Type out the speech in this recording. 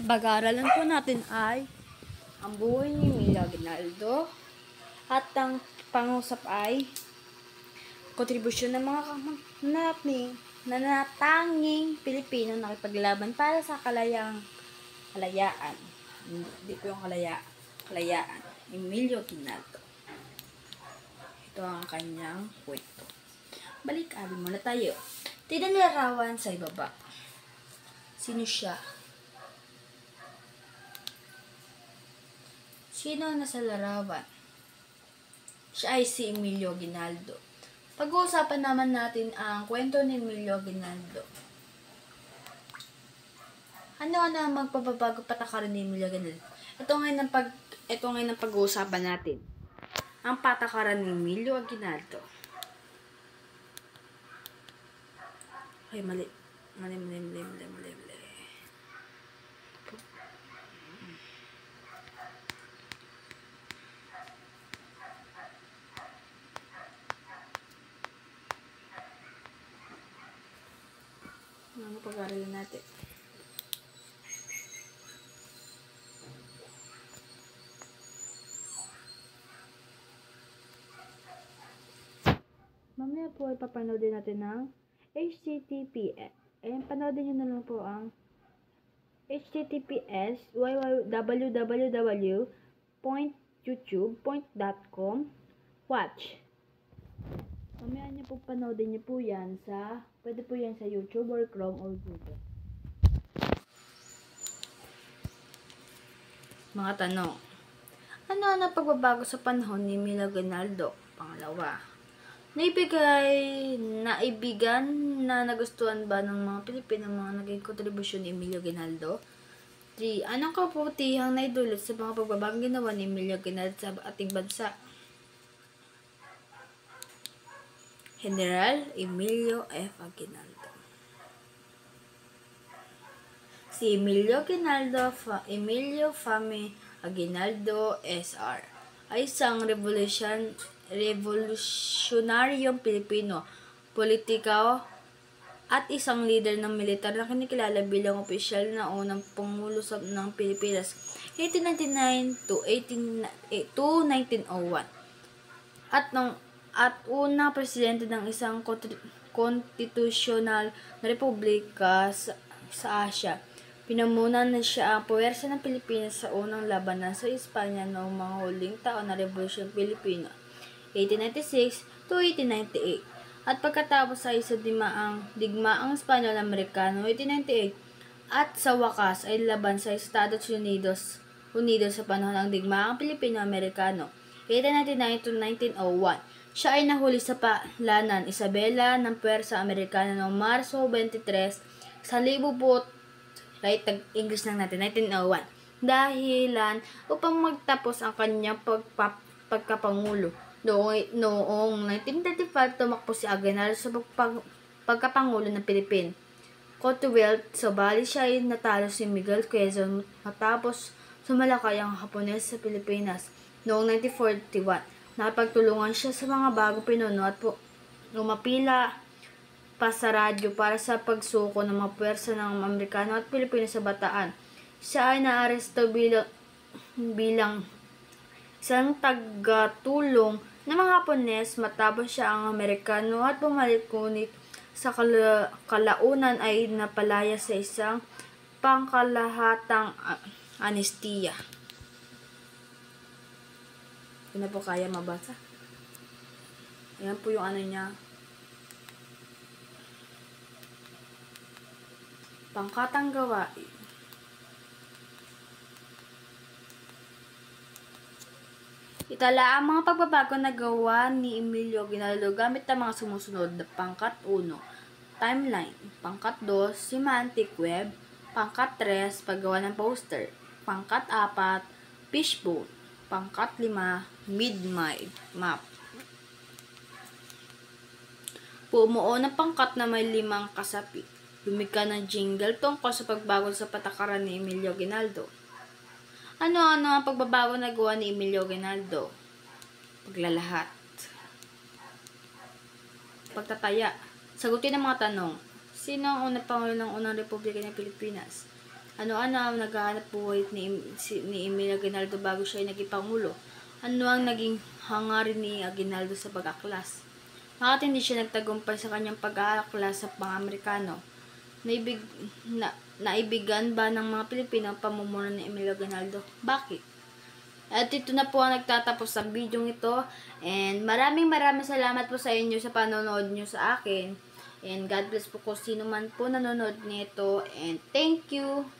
Pag-aaralan po natin ay ang buhay ni Milo Aguinaldo at ang pangusap ay kontribusyon ng mga nanatanging Pilipino na nakipaglaban para sa kalayaan. Hindi po yung kalayaan. Emilio Aguinaldo. Ito ang kanyang kwento. Balik-ali muna tayo. Tinanirawan sa ibaba. Sino siya? Sino ang nasa larawan? Siya ay si Emilio Aguinaldo. Pag-uusapan naman natin ang kwento ni Emilio Aguinaldo. Ano ang magpapabago patakaran ni Emilio Aguinaldo? Ito ngayon ang pag-uusapan natin. Ang patakaran ni Emilio Aguinaldo. Ay, mali. Ano pag-aaralan natin? Mamaya po ay papanoodin natin ng HTTPS. Panoodin nyo na lang po ang HTTPS www.youtube.com watch. Mamaya nyo po panoodin nyo po yan pwede po yan sa YouTube or Chrome or Google. Mga tanong. Ano ang pagbabago sa panahon ni Emilio Aguinaldo? Pangalawa. Naibigan na nagustuhan ba ng mga Pilipino mga naging kontribusyon ni Emilio Aguinaldo? 3. Anong kabutihang naidulot sa mga pagbabagong ginawa ni Emilio Aguinaldo sa ating bansa? General Emilio F. Aguinaldo. Si Emilio Emilio Fame Aguinaldo SR ay isang revolusyonaryong Pilipino, politiko at isang leader ng militar na kinikilala bilang opisyal na unang pangulo ng Pilipinas 1899 to 1901 at unang presidente ng isang konstitusyonal na republika sa Asia. Pinamunan na siya ang puwersa ng Pilipinas sa unang labanan sa Espanya noong mga huling taon ng Revolusyon Pilipino, 1896 to 1898. At pagkatapos ay sa digmaang Espanyol-Amerikano, 1898, at sa wakas ay laban sa Estados Unidos sa panahon ng digmaang Pilipino-Amerikano, 1899 to 1901. Siya ay nahuli sa palanan Isabela ng Puwersa Amerikana noong Marso 23, 1901. English lang natin, 1901. Dahilan upang magtapos ang kanyang pagkapangulo. Noong 1935, tumakbo si Aguinaldo sa pagkapangulo ng Pilipinas. Commonwealth, sabali siya ay natalo si Miguel Quezon matapos sumalakay ang Hapones sa Pilipinas. Noong 1941, nakapagtulungan siya sa mga bagong pinuno at umapila pa sa radyo para sa pagsuko ng mga puwersa ng Amerikano at Pilipino sa Bataan. Siya ay naaresto bilang isang tagatulong ng mga Hapones matapos siya ang Amerikano at bumalik, ngunit sa kalaunan ay napalaya sa isang pangkalahatang anestiya. Hindi na po kaya mabasa. Ayan po yung ano niya. Pangkatang gawain. Itala ang mga pagbabago na gawa ni Emilio Aguinaldo gamit ang mga sumusunod na pangkat 1, timeline, pangkat 2, semantic web, pangkat 3, paggawa ng poster, pangkat 4, fishbone, pangkat 5, map. Bumuo ng pangkat na may 5 kasapi. Lumika ng jingle tungkol sa pagbago sa patakaran ni Emilio Aguinaldo. Ano ang pagbabago na gawa ni Emilio Aguinaldo? Paglalahat. Pagtataya. Sagutin ang mga tanong. Sino ang unang pangulo ng unang Republika ng Pilipinas? Ano-ano ang naghahanap buhay ni Emil Aguinaldo bago siya ay naging Pangulo? Ano ang naging hangarin ni Aguinaldo sa pag-aklas? Bakit hindi siya nagtagumpay sa kanyang pag-aaklas sa pang-Amerikano? Naibigan ba ng mga Pilipino ang pamumuno ni Emil Aguinaldo? Bakit? At ito na po ang nagtatapos sa video ito. And maraming salamat po sa inyo sa panonood nyo sa akin. And God bless po kung sino man po nanonood nito. And thank you!